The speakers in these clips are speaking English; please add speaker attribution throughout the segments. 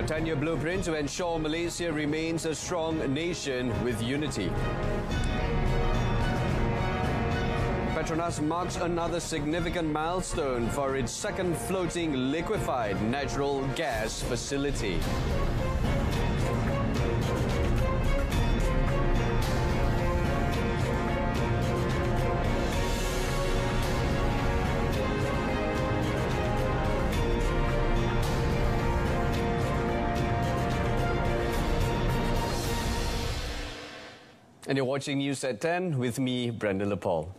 Speaker 1: 10-year blueprint to ensure Malaysia remains a strong nation with unity. Petronas marks another significant milestone for its second floating liquefied natural gas facility. And you're watching News at 10 with me, Brendan Lepol.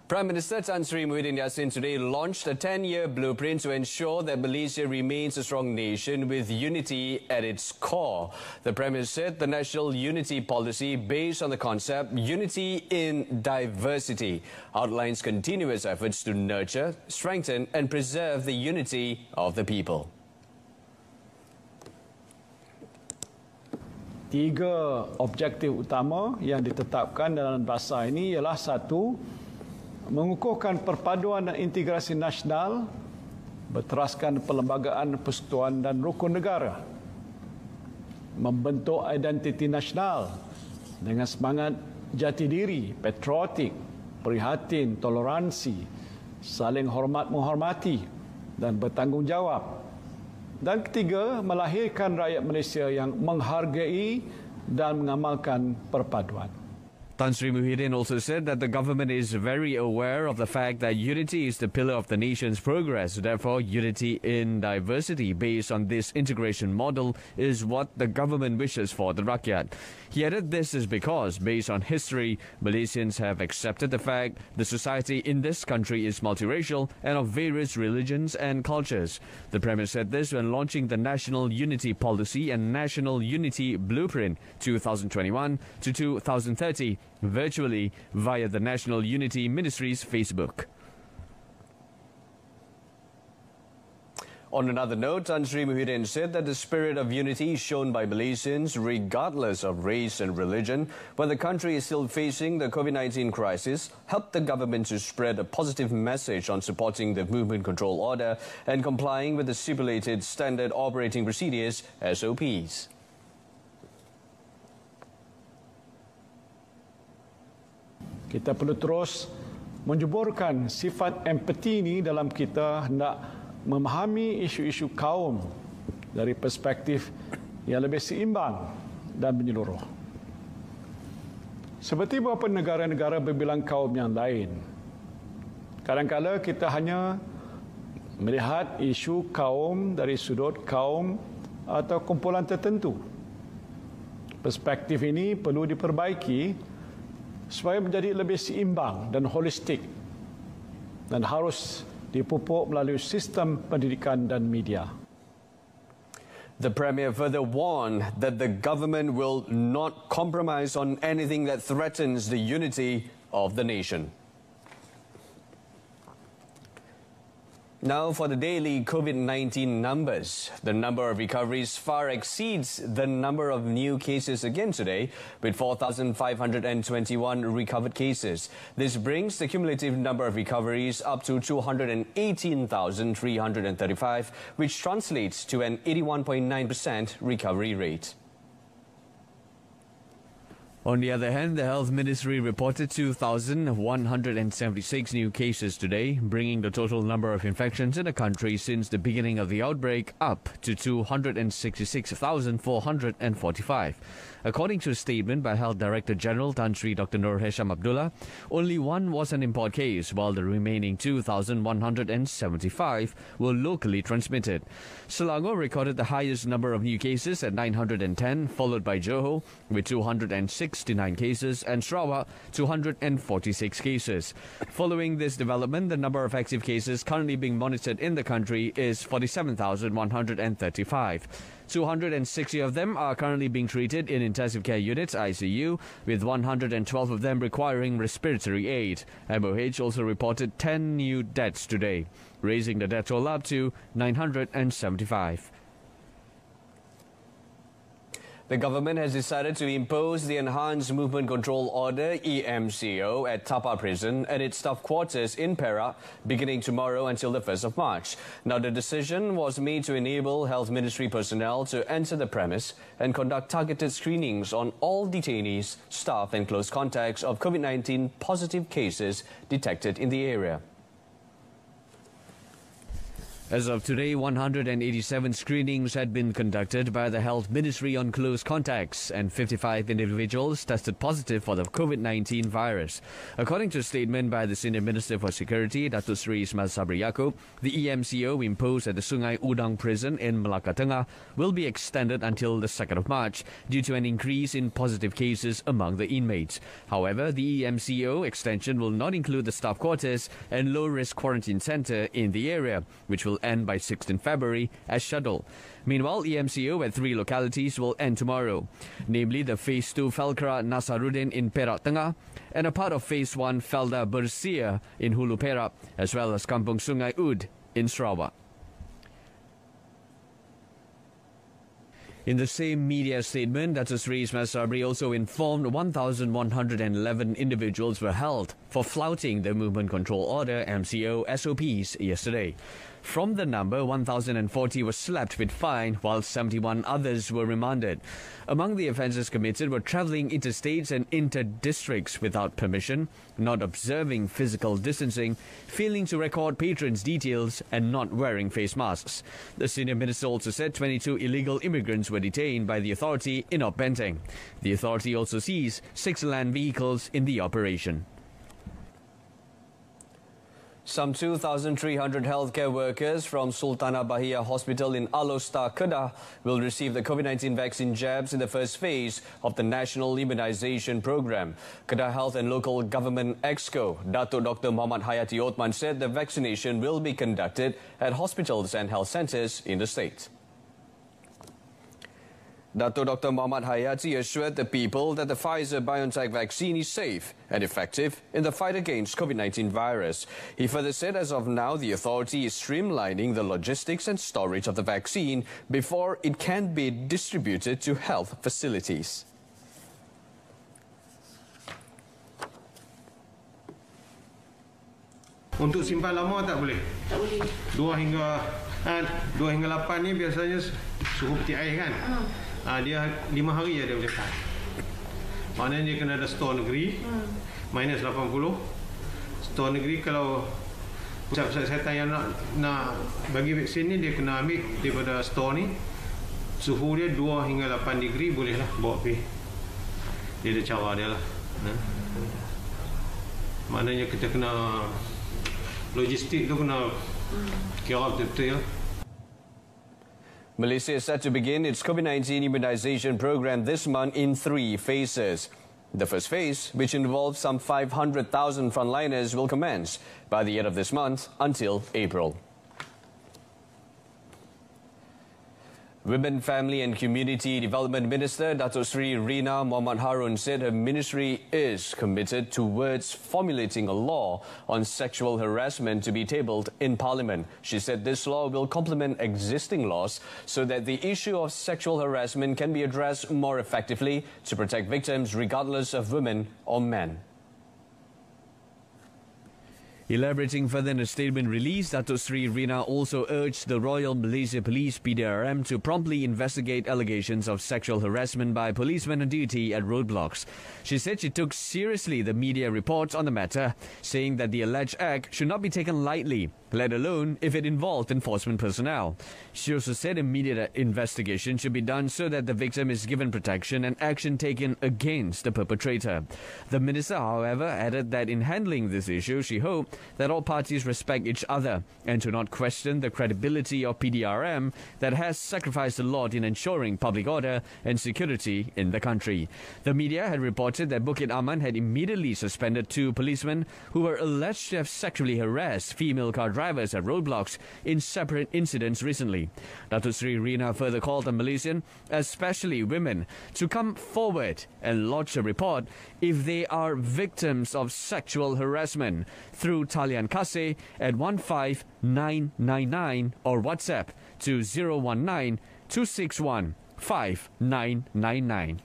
Speaker 1: Prime Minister Tan Sri Muhyiddin Yassin today launched a 10-year blueprint to ensure that Malaysia remains a strong nation with unity at its core. The Premier said the national unity policy, based on the concept unity in diversity, outlines continuous efforts to nurture, strengthen and preserve the unity of the people.
Speaker 2: 3 objektif utama yang ditetapkan dalam bahasa ini ialah 1. Mengukuhkan perpaduan dan integrasi nasional berteraskan perlembagaan persekutuan dan rukun negara. Membentuk identiti nasional dengan semangat jati diri, patriotik, prihatin, toleransi, saling hormat menghormati dan bertanggungjawab. Dan ketiga, melahirkan rakyat Malaysia yang menghargai dan mengamalkan perpaduan.
Speaker 1: Tan Sri Muhyiddin also said that the government is very aware of the fact that unity is the pillar of the nation's progress. Therefore, unity in diversity based on this integration model is what the government wishes for the rakyat. He added this is because, based on history, Malaysians have accepted the fact the society in this country is multiracial and of various religions and cultures. The Premier said this when launching the National Unity Policy and National Unity Blueprint 2021 to 2030 virtually via the National Unity Ministry's Facebook. On another note, Tan Sri Muhyiddin said that the spirit of unity is shown by Malaysians regardless of race and religion when the country is still facing the COVID-19 crisis, helped the government to spread a positive message on supporting the movement control order and complying with the stipulated standard operating procedures SOPs.
Speaker 2: Kita perlu terus menjeburkan sifat empati ini dalam kita hendak memahami isu-isu kaum dari perspektif yang lebih seimbang dan menyeluruh. Seperti beberapa negara-negara berbilang kaum yang lain, kadang-kadang kita hanya melihat isu kaum dari sudut kaum atau kumpulan tertentu. Perspektif ini perlu diperbaiki supaya menjadi lebih seimbang dan holistik dan harus dipupuk melalui sistem pendidikan dan media.
Speaker 1: The Premier further warned that the government will not compromise on anything that threatens the unity of the nation. Now for the daily COVID-19 numbers. The number of recoveries far exceeds the number of new cases again today, with 4,521 recovered cases. This brings the cumulative number of recoveries up to 218,335, which translates to an 81.9% recovery rate. On the other hand, the Health Ministry reported 2,176 new cases today, bringing the total number of infections in the country since the beginning of the outbreak up to 266,445. According to a statement by Health Director General Tan Sri Dr. Nur Hesham Abdullah, only one was an import case, while the remaining 2,175 were locally transmitted. Selangor recorded the highest number of new cases at 910, followed by Johor with 269 cases and Sarawak 246 cases. Following this development, the number of active cases currently being monitored in the country is 47,135. 260 of them are currently being treated in intensive care units (ICU), with 112 of them requiring respiratory aid. MOH also reported 10 new deaths today, raising the death toll up to 975. The government has decided to impose the Enhanced Movement Control Order (EMCO) at Tapa Prison and its staff quarters in Perak beginning tomorrow until the 1st of March. Now, the decision was made to enable Health Ministry personnel to enter the premise and conduct targeted screenings on all detainees, staff and close contacts of COVID-19 positive cases detected in the area. As of today, 187 screenings had been conducted by the Health Ministry on close contacts and 55 individuals tested positive for the COVID-19 virus. According to a statement by the Senior Minister for Security, Datuk Seri Semasa, the EMCO imposed at the Sungai Udang prison in Melaka Tengah will be extended until the 2nd of March due to an increase in positive cases among the inmates. However, the EMCO extension will not include the staff quarters and low-risk quarantine centre in the area, which will end by 16 February as scheduled. Meanwhile, EMCO at 3 localities will end tomorrow, namely the Phase 2 Felkra Nasaruddin in Perak Tengah and a part of Phase 1 Felda Bersia in Hulu Perak, as well as Kampung Sungai Ud in Sarawak. In the same media statement, Datuk Seri Ismail also informed 1,111 individuals were held for flouting the Movement Control Order (MCO) SOPs yesterday. From the number, 1,040 were slapped with fine, while 71 others were remanded. Among the offences committed were travelling interstates and inter-districts without permission, not observing physical distancing, failing to record patrons' details, and not wearing face masks. The senior minister also said 22 illegal immigrants were detained by the authority in Openteng. The authority also seized 6 land vehicles in the operation. Some 2,300 healthcare workers from Sultanah Bahia Hospital in Alostar, Kedah will receive the COVID-19 vaccine jabs in the first phase of the National Immunisation Programme. Kedah Health and Local Government Exco, Datuk Dr. Muhammad Hayati Othman said the vaccination will be conducted at hospitals and health centres in the state. Datuk Dr. Muhammad Hayati assured the people that the Pfizer-BioNTech vaccine is safe and effective in the fight against COVID-19 virus. He further said as of now, the authority is streamlining the logistics and storage of the vaccine before it can be distributed to health facilities.
Speaker 3: Untuk simpan lama tak boleh? Tak boleh. 2 hingga 8 ni biasanya suhu peti air kan? Dia 5 hari je dia boleh tahan. Maknanya dia kena ada stor negeri, minus 80. Stor negeri kalau pusat-pusat kesihatan yang nak bagi vaksin ni, dia kena ambil daripada stor ni. Suhu dia 2 hingga 8 degree bolehlah bawa pergi. Dia ada cara dia lah. Maknanya kita kena logistik tu kena kira betul-betul.
Speaker 1: Malaysia is set to begin its COVID-19 immunisation program this month in 3 phases. The first phase, which involves some 500,000 frontliners, will commence by the end of this month until April. Women, Family and Community Development Minister Datuk Seri Rina Muhammad Harun said her ministry is committed towards formulating a law on sexual harassment to be tabled in Parliament. She said this law will complement existing laws so that the issue of sexual harassment can be addressed more effectively to protect victims regardless of women or men. Elaborating further in a statement released, Datuk Seri Rina also urged the Royal Malaysia Police (PDRM) to promptly investigate allegations of sexual harassment by policemen on duty at roadblocks. She said she took seriously the media reports on the matter, saying that the alleged act should not be taken lightly, let alone if it involved enforcement personnel. She also said immediate investigation should be done so that the victim is given protection and action taken against the perpetrator. The minister, however, added that in handling this issue, she hoped that all parties respect each other and do not question the credibility of PDRM that has sacrificed a lot in ensuring public order and security in the country. The media had reported that Bukit Aman had immediately suspended 2 policemen who were alleged to have sexually harassed female car drivers at roadblocks in separate incidents recently. Datuk Seri Rina further called on Malaysians, especially women, to come forward and lodge a report if they are victims of sexual harassment through talian kasih at 15999 or WhatsApp to 019 261 5999.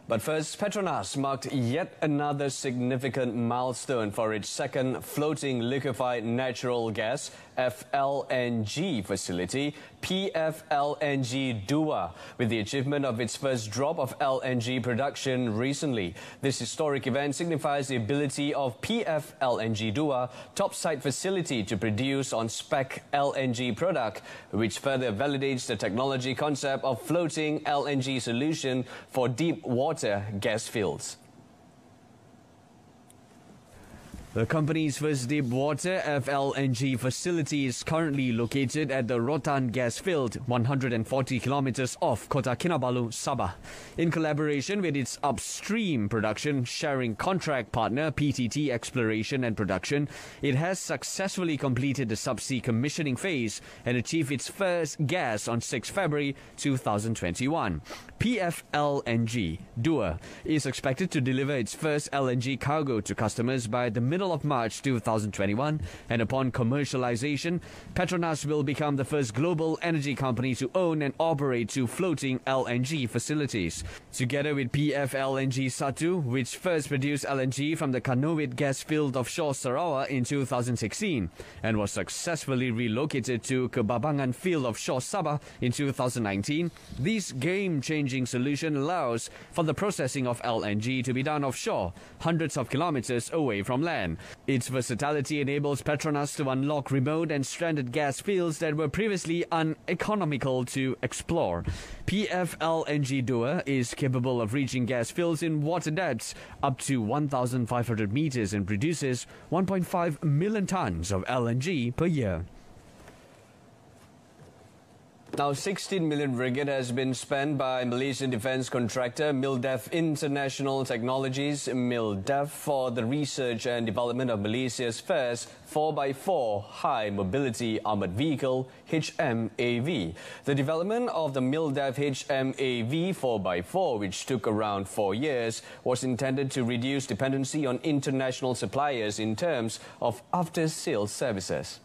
Speaker 1: But first, Petronas marked yet another significant milestone for its second floating liquefied natural gas FLNG facility, PFLNG Dua, with the achievement of its first drop of LNG production recently. This historic event signifies the ability of PFLNG Dua topside facility to produce on-spec LNG product, which further validates the technology concept of floating LNG solution for deep water gas fields. The company's first deep water FLNG facility is currently located at the Rotan gas field, 140 kilometers off Kota Kinabalu, Sabah. In collaboration with its upstream production sharing contract partner PTT Exploration and Production, it has successfully completed the subsea commissioning phase and achieved its first gas on 6 February 2021. PFLNG Dua is expected to deliver its first LNG cargo to customers by the middle of March 2021, and upon commercialization, Petronas will become the first global energy company to own and operate two floating LNG facilities. Together with PFLNG Satu, which first produced LNG from the Kanowit gas field offshore Sarawak in 2016 and was successfully relocated to Kebabangan field offshore Sabah in 2019, this game-changing solution allows for the processing of LNG to be done offshore, hundreds of kilometers away from land. Its versatility enables Petronas to unlock remote and stranded gas fields that were previously uneconomical to explore. PFLNG Dua is capable of reaching gas fields in water depths up to 1,500 meters and produces 1.5 million tons of LNG per year. Now, 16 million ringgit has been spent by Malaysian defence contractor MILDEF International Technologies, MILDEF, for the research and development of Malaysia's first 4x4 high mobility armoured vehicle, HMAV. The development of the MILDEF HMAV 4x4, which took around 4 years, was intended to reduce dependency on international suppliers in terms of after-sales services.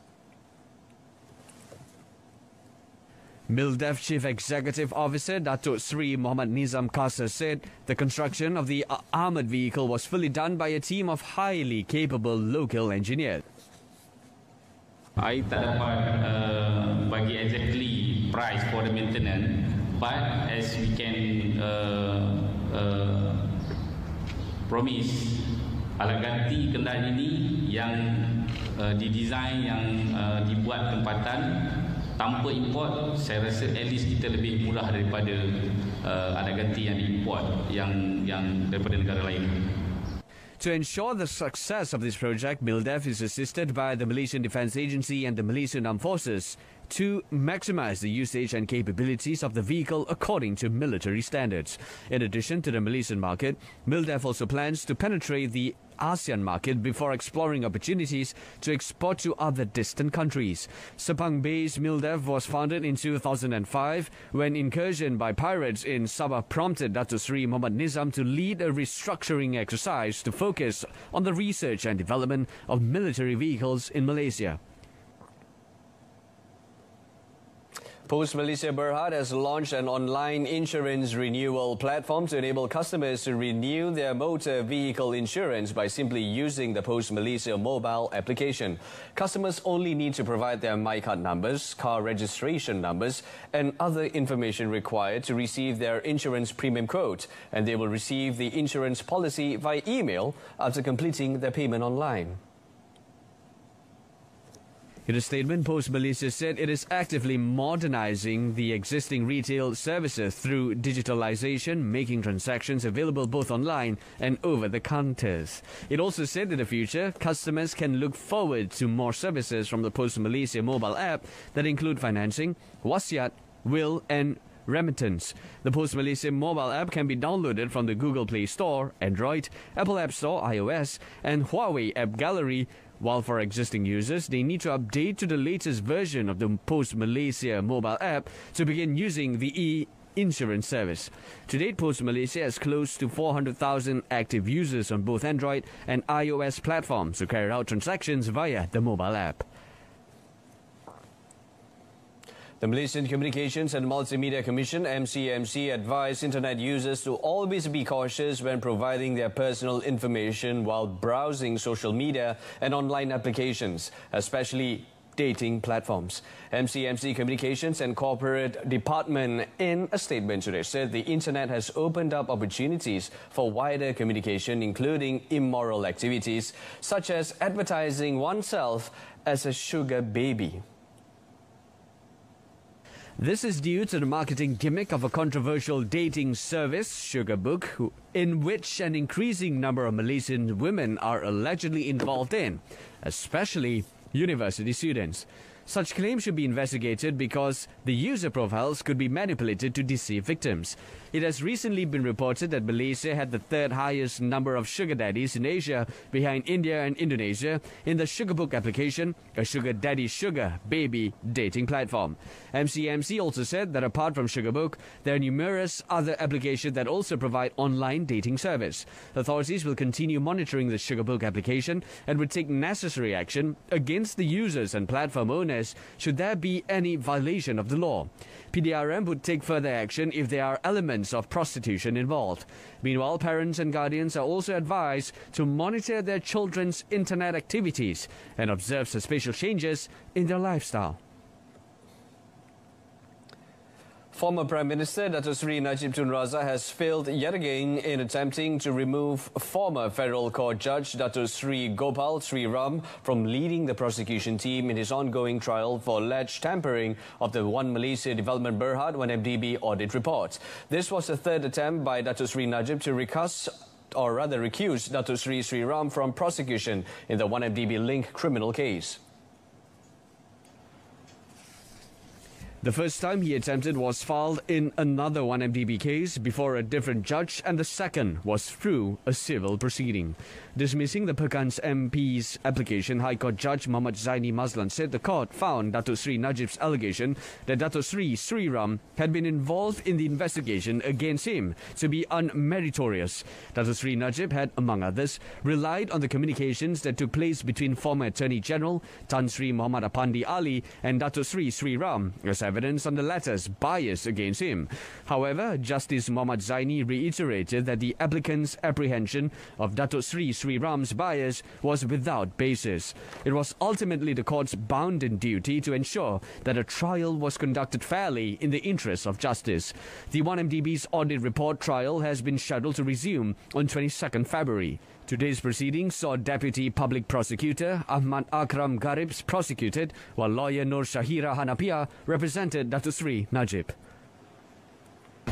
Speaker 1: MILDEF Chief Executive Officer Datuk Sri Muhammad Nizam Kasir said the construction of the armoured vehicle was fully done by a team of highly capable local engineers.
Speaker 4: I tak dapat bagi exactly price for the maintenance, but as we can promise, alat ganti kendaraan ini yang didesain, yang dibuat tempatan tanpa import, saya rasa at least kita lebih murah daripada alat ganti yang diimport yang daripada negara lain.
Speaker 1: To ensure the success of this project, MILDEF is assisted by the Malaysian Defence Agency and the Malaysian Armed Forces to maximize the usage and capabilities of the vehicle according to military standards. In addition to the Malaysian market, MILDEF also plans to penetrate the ASEAN market before exploring opportunities to export to other distant countries. Sepang-based MILDEF was founded in 2005 when incursion by pirates in Sabah prompted Datuk Sri Muhammad Nizam to lead a restructuring exercise to focus on the research and development of military vehicles in Malaysia. Post Malaysia Berhad has launched an online insurance renewal platform to enable customers to renew their motor vehicle insurance by simply using the Post Malaysia mobile application. Customers only need to provide their MyCard numbers, car registration numbers, and other information required to receive their insurance premium quote, and they will receive the insurance policy via email after completing their payment online. In a statement, Post Malaysia said it is actively modernizing the existing retail services through digitalization, making transactions available both online and over the counters. It also said in the future, customers can look forward to more services from the Post Malaysia mobile app that include financing, wasiat, will and remittance. The Post Malaysia mobile app can be downloaded from the Google Play Store, Android, Apple App Store, iOS, and Huawei App Gallery. While for existing users, they need to update to the latest version of the Post Malaysia mobile app to begin using the e-insurance service. To date, Post Malaysia has close to 400,000 active users on both Android and iOS platforms who carry out transactions via the mobile app. The Malaysian Communications and Multimedia Commission (MCMC) advised internet users to always be cautious when providing their personal information while browsing social media and online applications, especially dating platforms. MCMC Communications and Corporate Department in a statement today said the internet has opened up opportunities for wider communication, including immoral activities such as advertising oneself as a sugar baby. This is due to the marketing gimmick of a controversial dating service, Sugarbook, in which an increasing number of Malaysian women are allegedly involved in, especially university students. Such claims should be investigated because the user profiles could be manipulated to deceive victims. It has recently been reported that Malaysia had the third highest number of sugar daddies in Asia, behind India and Indonesia, in the Sugarbook application, a sugar daddy sugar baby dating platform. MCMC also said that apart from Sugarbook, there are numerous other applications that also provide online dating service. Authorities will continue monitoring the Sugarbook application and would take necessary action against the users and platform owners should there be any violation of the law. PDRM would take further action if there are elements of prostitution involved. Meanwhile, parents and guardians are also advised to monitor their children's internet activities and observe suspicious changes in their lifestyle. Former Prime Minister Dato Sri Najib Tun Razak has failed yet again in attempting to remove former Federal Court Judge Dato Sri Gopal Sri Ram from leading the prosecution team in his ongoing trial for alleged tampering of the One Malaysia Development Berhad 1MDB audit report. This was the third attempt by Dato Sri Najib to recuse Dato Sri Sri Ram from prosecution in the 1MDB link criminal case. The first time he attempted was filed in another 1MDB case before a different judge, and the second was through a civil proceeding. Dismissing the Perkembangan MP's application, High Court Judge Muhammad Zaini Mazlan said the court found Dato Sri Najib's allegation that Dato Sri Sri Ram had been involved in the investigation against him to be unmeritorious. Dato Sri Najib had, among others, relied on the communications that took place between former Attorney General Tan Sri Muhammad Apandi Ali and Dato Sri Sri Ram as evidence on the latter's bias against him. However, Justice Muhammad Zaini reiterated that the applicant's apprehension of Dato Sri Sri Ram's bias was without basis. It was ultimately the court's bounden duty to ensure that a trial was conducted fairly in the interest of justice. The 1MDB's audit report trial has been scheduled to resume on 22nd February. Today's proceedings saw Deputy Public Prosecutor Ahmad Akram Garibs prosecuted, while lawyer Nur Shahira Hanapia represented Dato Sri Najib.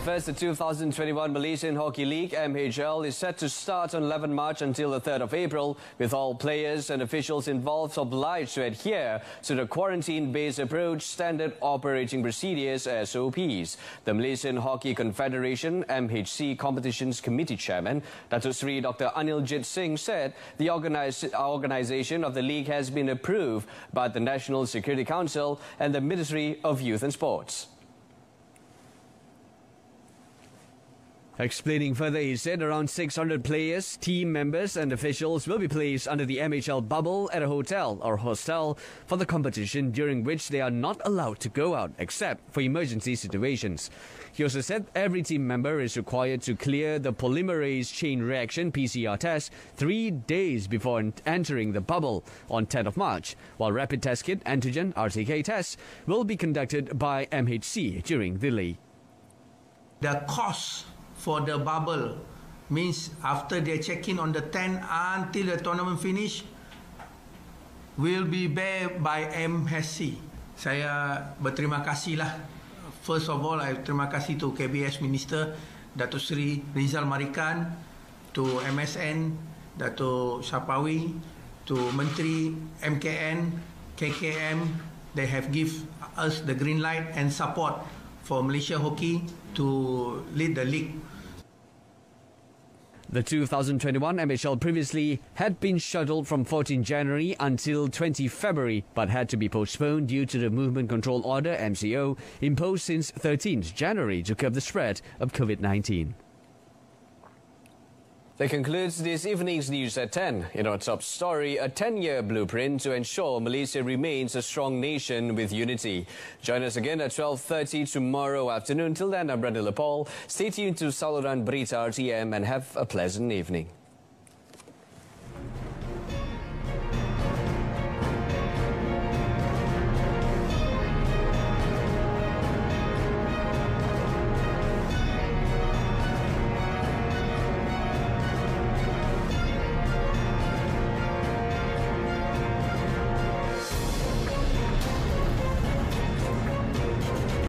Speaker 1: First, the 2021 Malaysian Hockey League (MHL) is set to start on 11 March until the 3rd of April, with all players and officials involved obliged to adhere to the quarantine-based approach standard operating procedures (SOPs). The Malaysian Hockey Confederation (MHC) Competitions Committee Chairman Dato Sri Dr. Aniljit Singh said the organisation of the league has been approved by the National Security Council and the Ministry of Youth and Sports. Explaining further, he said around 600 players, team members and officials will be placed under the MHL bubble at a hotel or hostel for the competition, during which they are not allowed to go out except for emergency situations. He also said every team member is required to clear the polymerase chain reaction PCR test 3 days before entering the bubble on 10th of March, while rapid test kit antigen RTK tests will be conducted by MHC during the league.
Speaker 5: The cost for the bubble means after they check in on the 10th until the tournament finish will be bear by MHC. Saya berterima kasih lah. First of all, I terima kasih to KBS Minister Dato Sri Rizal Marikan, to MSN Dato Sapawi, to Menteri MKN, KKM. They have give us the green light and support for Malaysia Hockey to lead the league.
Speaker 1: The 2021 MHL previously had been scheduled from 14 January until 20 February, but had to be postponed due to the Movement Control Order (MCO) imposed since 13th January to curb the spread of COVID-19. That concludes this evening's news at 10. In our top story, a 10-year blueprint to ensure Malaysia remains a strong nation with unity. Join us again at 12:30 tomorrow afternoon. Till then, I'm Brendan Lepal. Stay tuned to Saluran Berita RTM and have a pleasant evening.